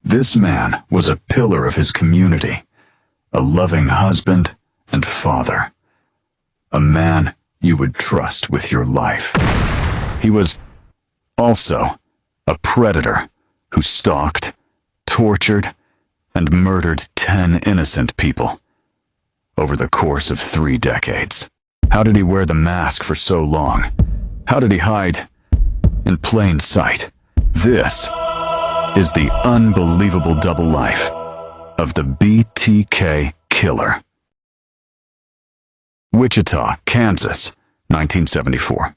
This man was a pillar of his community, a loving husband and father, a man you would trust with your life. He was also a predator who stalked, tortured, and murdered 10 innocent people over the course of 3 decades. How did he wear the mask for so long? How did he hide in plain sight? This is the unbelievable double life of the BTK Killer. Wichita, Kansas, 1974.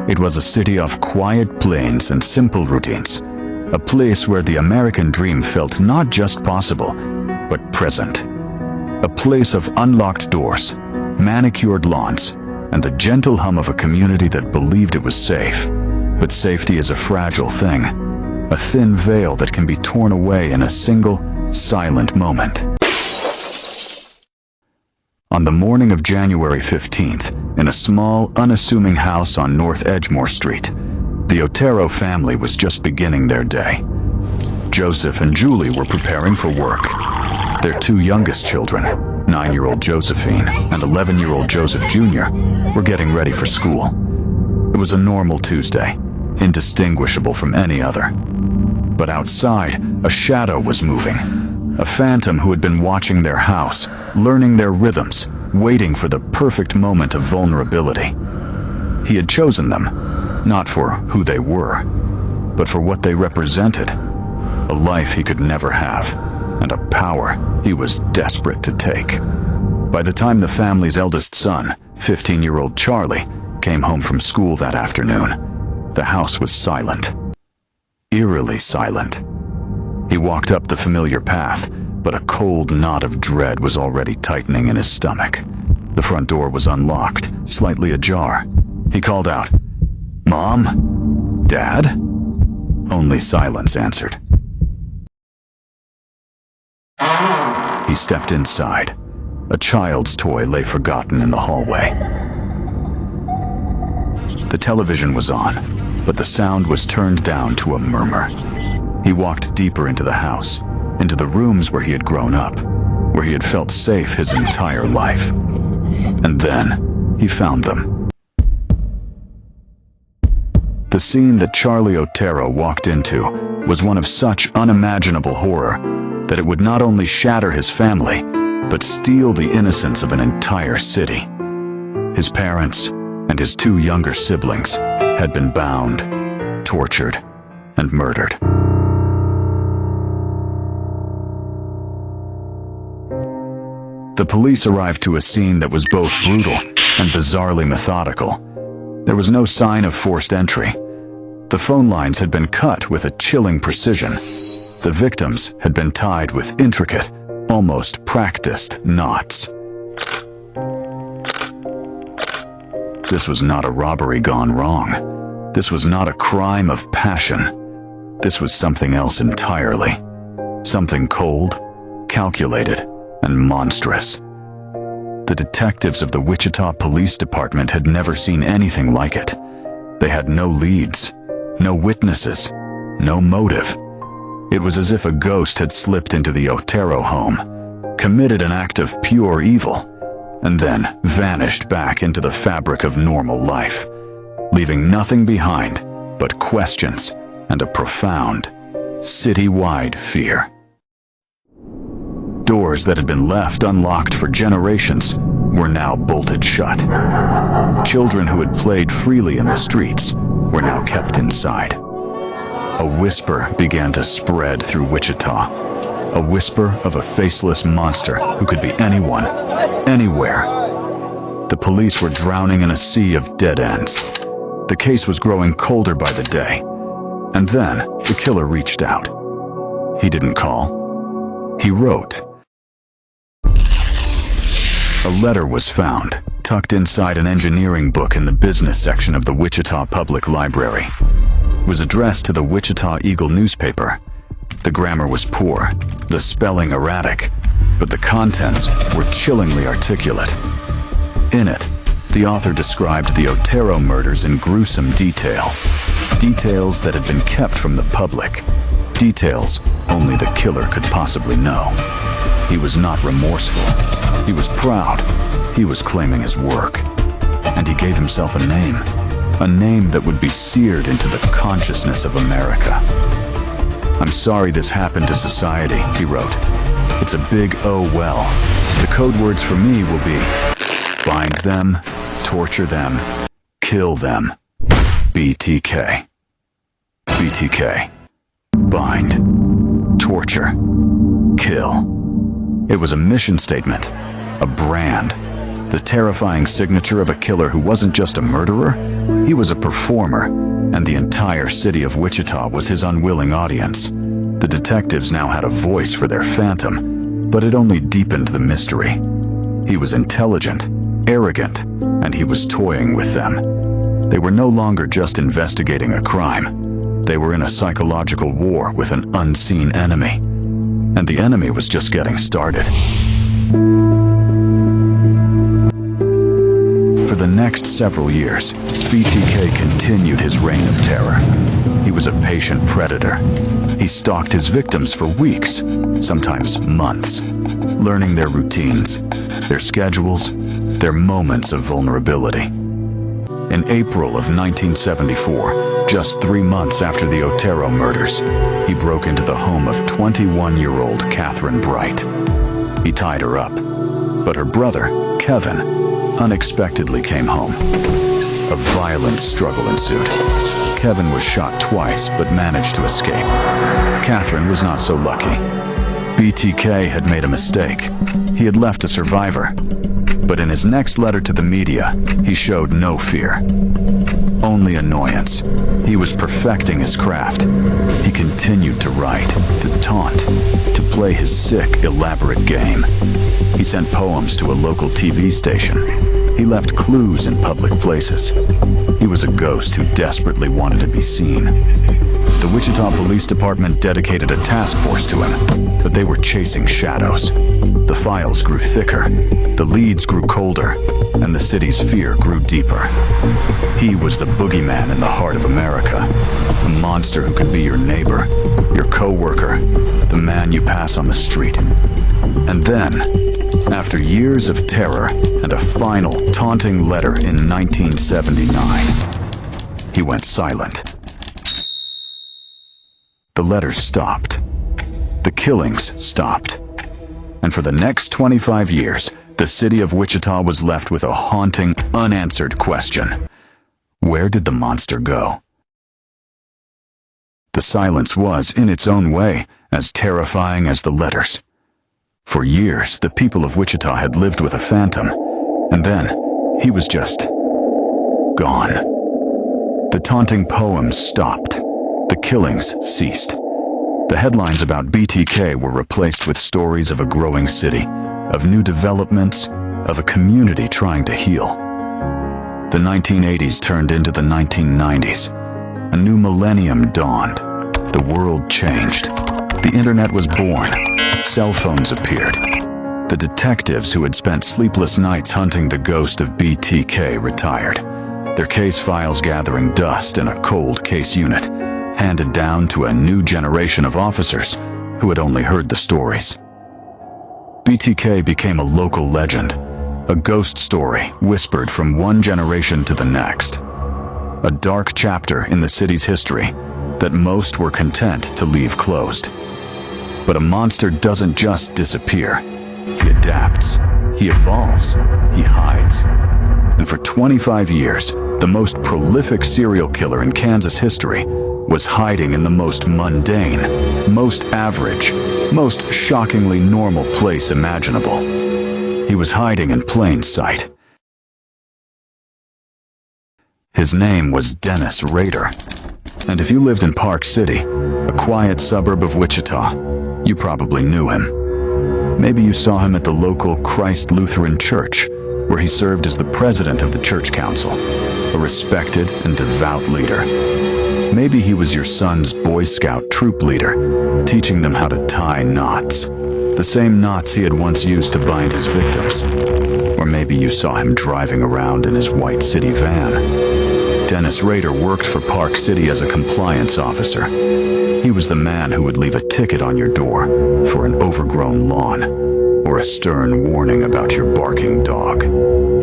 It was a city of quiet plains and simple routines, a place where the American dream felt not just possible, but present. A place of unlocked doors, manicured lawns, and the gentle hum of a community that believed it was safe. But safety is a fragile thing, a thin veil that can be torn away in a single, silent moment. On the morning of January 15th, in a small, unassuming house on North Edgemore Street, the Otero family was just beginning their day. Joseph and Julie were preparing for work. Their 2 youngest children, 9-year-old Josephine and 11-year-old Joseph Jr., were getting ready for school. It was a normal Tuesday, indistinguishable from any other. But outside, a shadow was moving. A phantom who had been watching their house, learning their rhythms, waiting for the perfect moment of vulnerability. He had chosen them, not for who they were, but for what they represented. A life he could never have, and a power he was desperate to take. By the time the family's eldest son, 15-year-old Charlie, came home from school that afternoon, the house was silent. Eerily silent. He walked up the familiar path, but a cold knot of dread was already tightening in his stomach. The front door was unlocked, slightly ajar. He called out, "Mom? Dad?" Only silence answered. He stepped inside. A child's toy lay forgotten in the hallway. The television was on, but the sound was turned down to a murmur. He walked deeper into the house, into the rooms where he had grown up, where he had felt safe his entire life. And then he found them. The scene that Charlie Otero walked into was one of such unimaginable horror that it would not only shatter his family, but steal the innocence of an entire city. His parents and his 2 younger siblings had been bound, tortured, and murdered. The police arrived to a scene that was both brutal and bizarrely methodical. There was no sign of forced entry. The phone lines had been cut with a chilling precision. The victims had been tied with intricate, almost practiced knots. This was not a robbery gone wrong. This was not a crime of passion. This was something else entirely. Something cold, calculated, and monstrous. The detectives of the Wichita Police Department had never seen anything like it. They had no leads, no witnesses, no motive. It was as if a ghost had slipped into the Otero home, committed an act of pure evil, and then vanished back into the fabric of normal life, leaving nothing behind but questions and a profound, city-wide fear. Doors that had been left unlocked for generations were now bolted shut. Children who had played freely in the streets were now kept inside. A whisper began to spread through Wichita, a whisper of a faceless monster who could be anyone, anywhere. The police were drowning in a sea of dead ends. The case was growing colder by the day. And then the killer reached out. He didn't call. He wrote. A letter was found, tucked inside an engineering book in the business section of the Wichita Public Library. It was addressed to the Wichita Eagle newspaper. The grammar was poor, the spelling erratic, but the contents were chillingly articulate. In it, the author described the Otero murders in gruesome detail. Details that had been kept from the public. Details only the killer could possibly know. He was not remorseful. He was proud. He was claiming his work. And he gave himself a name that would be seared into the consciousness of America. "I'm sorry this happened to society," he wrote. "It's a big oh well. The code words for me will be bind them, torture them, kill them. BTK. BTK. Bind. Torture. Kill." It was a mission statement, a brand, the terrifying signature of a killer who wasn't just a murderer, he was a performer, and the entire city of Wichita was his unwilling audience. The detectives now had a voice for their phantom, but it only deepened the mystery. He was intelligent, arrogant, and he was toying with them. They were no longer just investigating a crime. They were in a psychological war with an unseen enemy. And the enemy was just getting started. For the next several years, BTK continued his reign of terror. He was a patient predator. He stalked his victims for weeks, sometimes months, learning their routines, their schedules, their moments of vulnerability. In April of 1974, just 3 months after the Otero murders, he broke into the home of 21-year-old Catherine Bright. He tied her up, but her brother, Kevin, unexpectedly came home. A violent struggle ensued. Kevin was shot twice, but managed to escape. Catherine was not so lucky. BTK had made a mistake. He had left a survivor. But in his next letter to the media, he showed no fear, only annoyance. He was perfecting his craft. He continued to write, to taunt, to play his sick, elaborate game. He sent poems to a local TV station. He left clues in public places. He was a ghost who desperately wanted to be seen. The Wichita Police Department dedicated a task force to him, but they were chasing shadows. The files grew thicker, the leads grew colder, and the city's fear grew deeper. He was the boogeyman in the heart of America, a monster who could be your neighbor, your co-worker, the man you pass on the street. And then, after years of terror and a final taunting letter in 1979, he went silent. The letters stopped. The killings stopped. And for the next 25 years, the city of Wichita was left with a haunting, unanswered question. Where did the monster go? The silence was, in its own way, as terrifying as the letters. For years, the people of Wichita had lived with a phantom, and then he was just gone. The taunting poems stopped. The killings ceased. The headlines about BTK were replaced with stories of a growing city, of new developments, of a community trying to heal. The 1980s turned into the 1990s. A new millennium dawned. The world changed. The internet was born. Cell phones appeared. The detectives who had spent sleepless nights hunting the ghost of BTK retired, their case files gathering dust in a cold case unit, handed down to a new generation of officers who had only heard the stories. BTK became a local legend, a ghost story whispered from one generation to the next. A dark chapter in the city's history that most were content to leave closed. But a monster doesn't just disappear. He adapts, he evolves, he hides. And for 25 years, the most prolific serial killer in Kansas history was hiding in the most mundane, most average, most shockingly normal place imaginable. He was hiding in plain sight. His name was Dennis Rader. And if you lived in Park City, a quiet suburb of Wichita, you probably knew him. Maybe you saw him at the local Christ Lutheran Church, where he served as the president of the church council, a respected and devout leader. Maybe he was your son's Boy Scout troop leader, teaching them how to tie knots. The same knots he had once used to bind his victims. Or maybe you saw him driving around in his white city van. Dennis Rader worked for Park City as a compliance officer. He was the man who would leave a ticket on your door for an overgrown lawn, or a stern warning about your barking dog.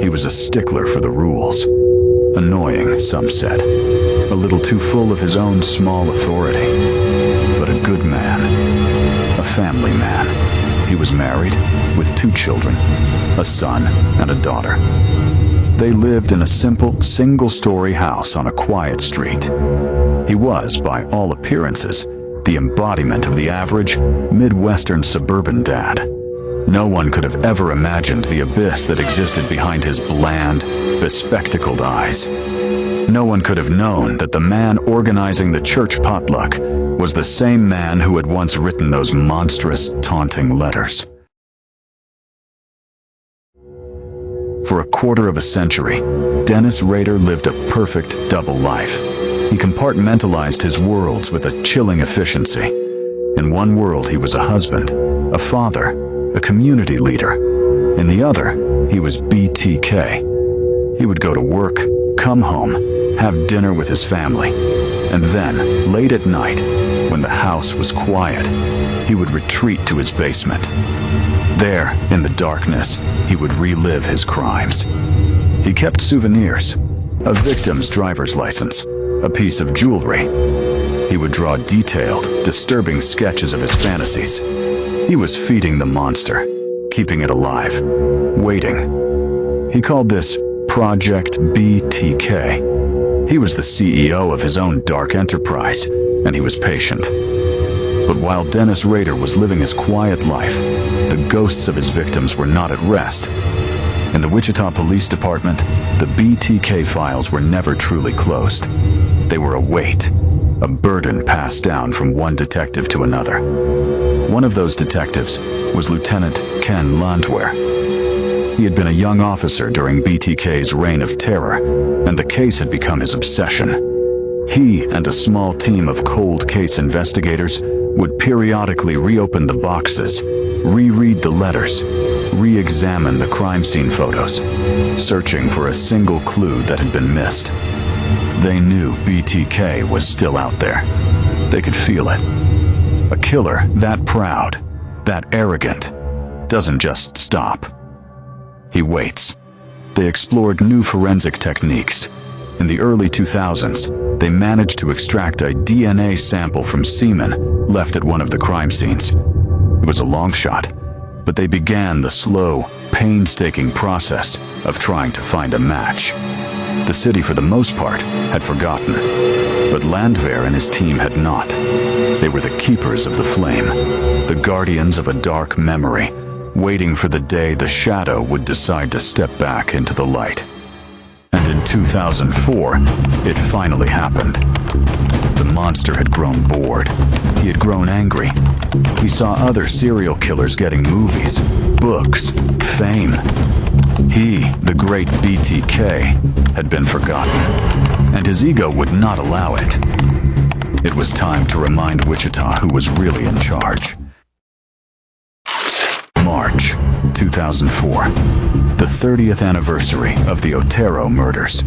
He was a stickler for the rules. Annoying, some said. A little too full of his own small authority. But a good man. A family man. He was married, with 2 children, a son and a daughter. They lived in a simple, single-story house on a quiet street. He was, by all appearances, the embodiment of the average, Midwestern suburban dad. No one could have ever imagined the abyss that existed behind his bland, bespectacled eyes. No one could have known that the man organizing the church potluck was the same man who had once written those monstrous, taunting letters. For a quarter of a century, Dennis Rader lived a perfect double life. He compartmentalized his worlds with a chilling efficiency. In one world, he was a husband, a father, a community leader. In the other, he was BTK. He would go to work, come home, have dinner with his family, and then, late at night, when the house was quiet, he would retreat to his basement. There, in the darkness, he would relive his crimes. He kept souvenirs, a victim's driver's license, a piece of jewelry. He would draw detailed, disturbing sketches of his fantasies. He was feeding the monster, keeping it alive, waiting. He called this Project BTK. He was the CEO of his own dark enterprise, and he was patient. But while Dennis Rader was living his quiet life, the ghosts of his victims were not at rest. In the Wichita Police Department, the BTK files were never truly closed. They were a weight, a burden passed down from one detective to another. One of those detectives was Lieutenant Ken Landwehr. He had been a young officer during BTK's reign of terror, and the case had become his obsession. He and a small team of cold case investigators would periodically reopen the boxes, reread the letters, re-examine the crime scene photos, searching for a single clue that had been missed. They knew BTK was still out there. They could feel it. A killer that proud, that arrogant, doesn't just stop. He waits. They explored new forensic techniques. In the early 2000s, they managed to extract a DNA sample from semen left at one of the crime scenes. It was a long shot, but they began the slow, painstaking process of trying to find a match. The city, for the most part, had forgotten, but Landwehr and his team had not. They were the keepers of the flame, the guardians of a dark memory, waiting for the day the shadow would decide to step back into the light. And in 2004, it finally happened. The monster had grown bored. He had grown angry. He saw other serial killers getting movies, books, fame. He, the great BTK, had been forgotten, and his ego would not allow it. It was time to remind Wichita who was really in charge. March 2004, the 30th anniversary of the Otero murders.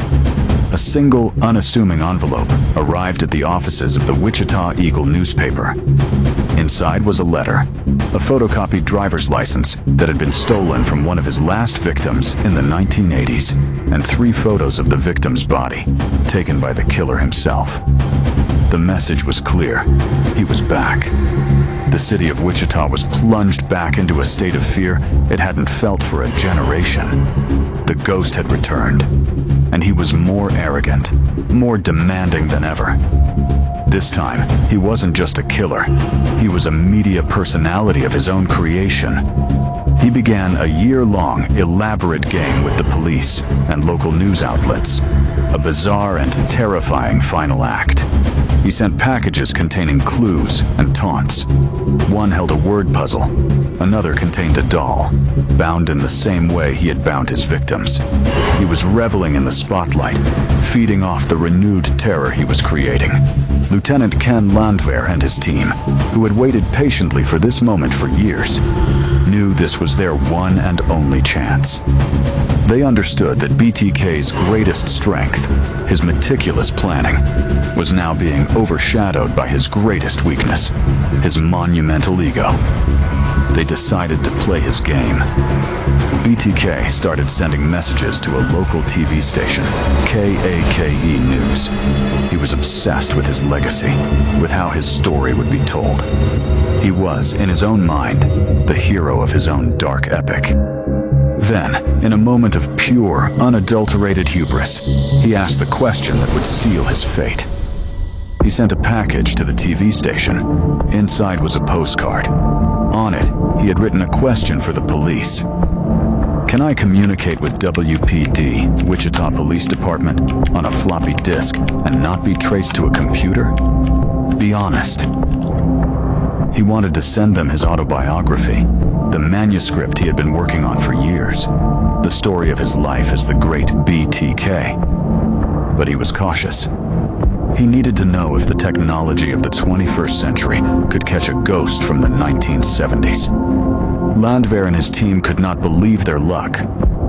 A single, unassuming envelope arrived at the offices of the Wichita Eagle newspaper. Inside was a letter, a photocopied driver's license that had been stolen from one of his last victims in the 1980s, and 3 photos of the victim's body, taken by the killer himself. The message was clear. He was back. The city of Wichita was plunged back into a state of fear it hadn't felt for a generation. The ghost had returned, and he was more arrogant, more demanding than ever. This time, he wasn't just a killer. He was a media personality of his own creation. He began a year-long, elaborate game with the police and local news outlets, a bizarre and terrifying final act. He sent packages containing clues and taunts. One held a word puzzle. Another contained a doll, bound in the same way he had bound his victims. He was reveling in the spotlight, feeding off the renewed terror he was creating. Lieutenant Ken Landwehr and his team, who had waited patiently for this moment for years, knew this was their one and only chance. They understood that BTK's greatest strength, his meticulous planning, was now being overshadowed by his greatest weakness, his monumental ego. They decided to play his game. BTK started sending messages to a local TV station, KAKE News. He was obsessed with his legacy, with how his story would be told. He was, in his own mind, the hero of his own dark epic. Then, in a moment of pure, unadulterated hubris, he asked the question that would seal his fate. He sent a package to the TV station. Inside was a postcard. On it, he had written a question for the police. Can I communicate with WPD, Wichita Police Department, on a floppy disk and not be traced to a computer? Be honest. He wanted to send them his autobiography, the manuscript he had been working on for years, the story of his life as the great BTK. But he was cautious. He needed to know if the technology of the 21st century could catch a ghost from the 1970s. Landwehr and his team could not believe their luck.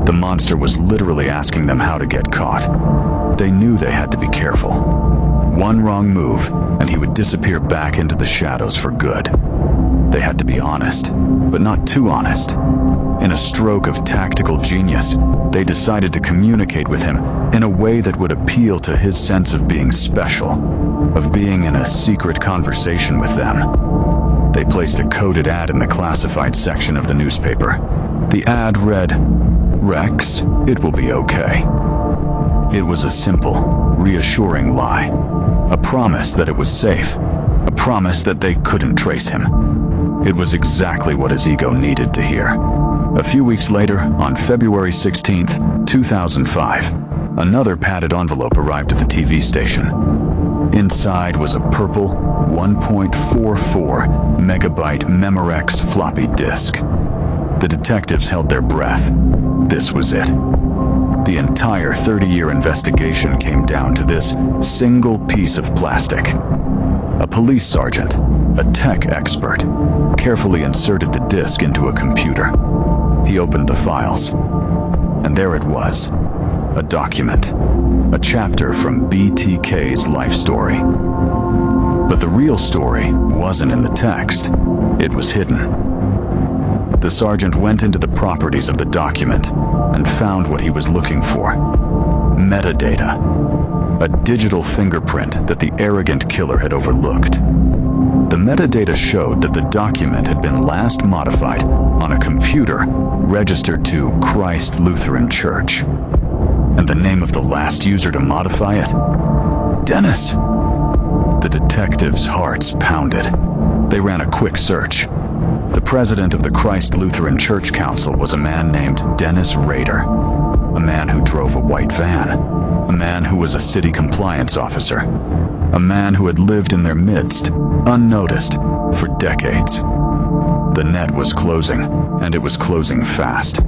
The monster was literally asking them how to get caught. They knew they had to be careful. One wrong move, and he would disappear back into the shadows for good. They had to be honest, but not too honest. In a stroke of tactical genius, they decided to communicate with him in a way that would appeal to his sense of being special, of being in a secret conversation with them. They placed a coded ad in the classified section of the newspaper. The ad read, "Rex, it will be okay." It was a simple, reassuring lie. A promise that it was safe. A promise that they couldn't trace him. It was exactly what his ego needed to hear. A few weeks later, on February 16th, 2005, another padded envelope arrived at the TV station. Inside was a purple 1.44 megabyte Memorex floppy disk. The detectives held their breath. This was it. The entire 30-year investigation came down to this single piece of plastic. A police sergeant, a tech expert, carefully inserted the disk into a computer. He opened the files, and there it was, a document, a chapter from BTK's life story. But the real story wasn't in the text. It was hidden. The sergeant went into the properties of the document and found what he was looking for. Metadata. A digital fingerprint that the arrogant killer had overlooked. The metadata showed that the document had been last modified on a computer registered to Christ Lutheran Church. And the name of the last user to modify it? Dennis! The detectives' hearts pounded. They ran a quick search. The president of the Christ Lutheran Church Council was a man named Dennis Rader, a man who drove a white van, a man who was a city compliance officer, a man who had lived in their midst, unnoticed, for decades. The net was closing, and it was closing fast.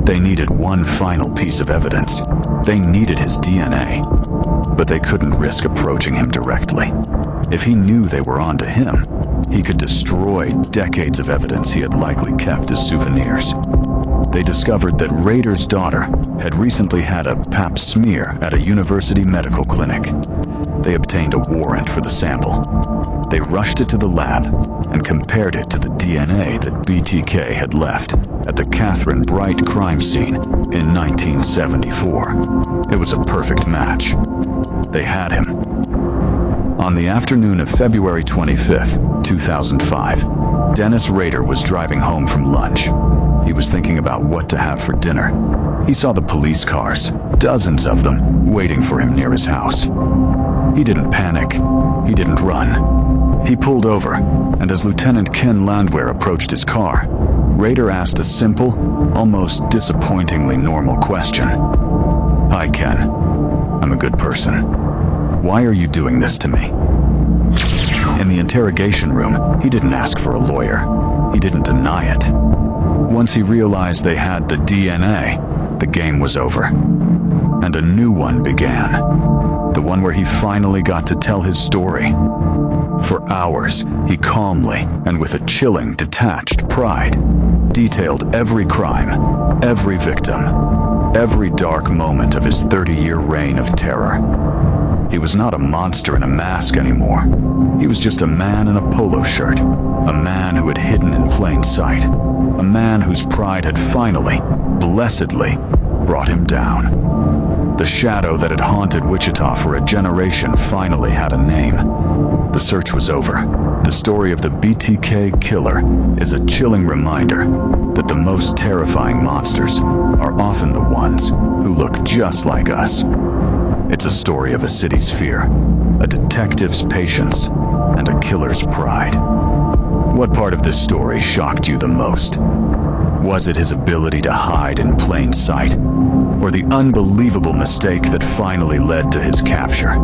They needed one final piece of evidence. They needed his DNA, but they couldn't risk approaching him directly. If he knew they were onto him, he could destroy decades of evidence he had likely kept as souvenirs. They discovered that Rader's daughter had recently had a pap smear at a university medical clinic. They obtained a warrant for the sample. They rushed it to the lab and compared it to the DNA that BTK had left at the Catherine Bright crime scene in 1974. It was a perfect match. They had him. On the afternoon of February 25th, 2005, Dennis Rader was driving home from lunch. He was thinking about what to have for dinner. He saw the police cars, dozens of them, waiting for him near his house. He didn't panic. He didn't run. He pulled over, and as Lieutenant Ken Landwehr approached his car, Rader asked a simple, almost disappointingly normal question. "Hi, Ken. I'm a good person. Why are you doing this to me?" In the interrogation room, he didn't ask for a lawyer. He didn't deny it. Once he realized they had the DNA, the game was over. And a new one began. The one where he finally got to tell his story. For hours, he calmly, and with a chilling, detached pride, detailed every crime, every victim, every dark moment of his 30-year reign of terror. He was not a monster in a mask anymore. He was just a man in a polo shirt, a man who had hidden in plain sight, a man whose pride had finally, blessedly, brought him down. The shadow that had haunted Wichita for a generation finally had a name. The search was over. The story of the BTK Killer is a chilling reminder that the most terrifying monsters are often the ones who look just like us. It's a story of a city's fear, a detective's patience, and a killer's pride. What part of this story shocked you the most? Was it his ability to hide in plain sight, or the unbelievable mistake that finally led to his capture?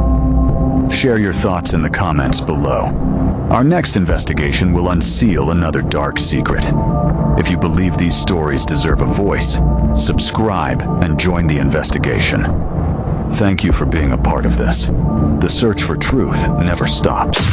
Share your thoughts in the comments below. Our next investigation will unseal another dark secret. If you believe these stories deserve a voice, subscribe and join the investigation. Thank you for being a part of this. The search for truth never stops.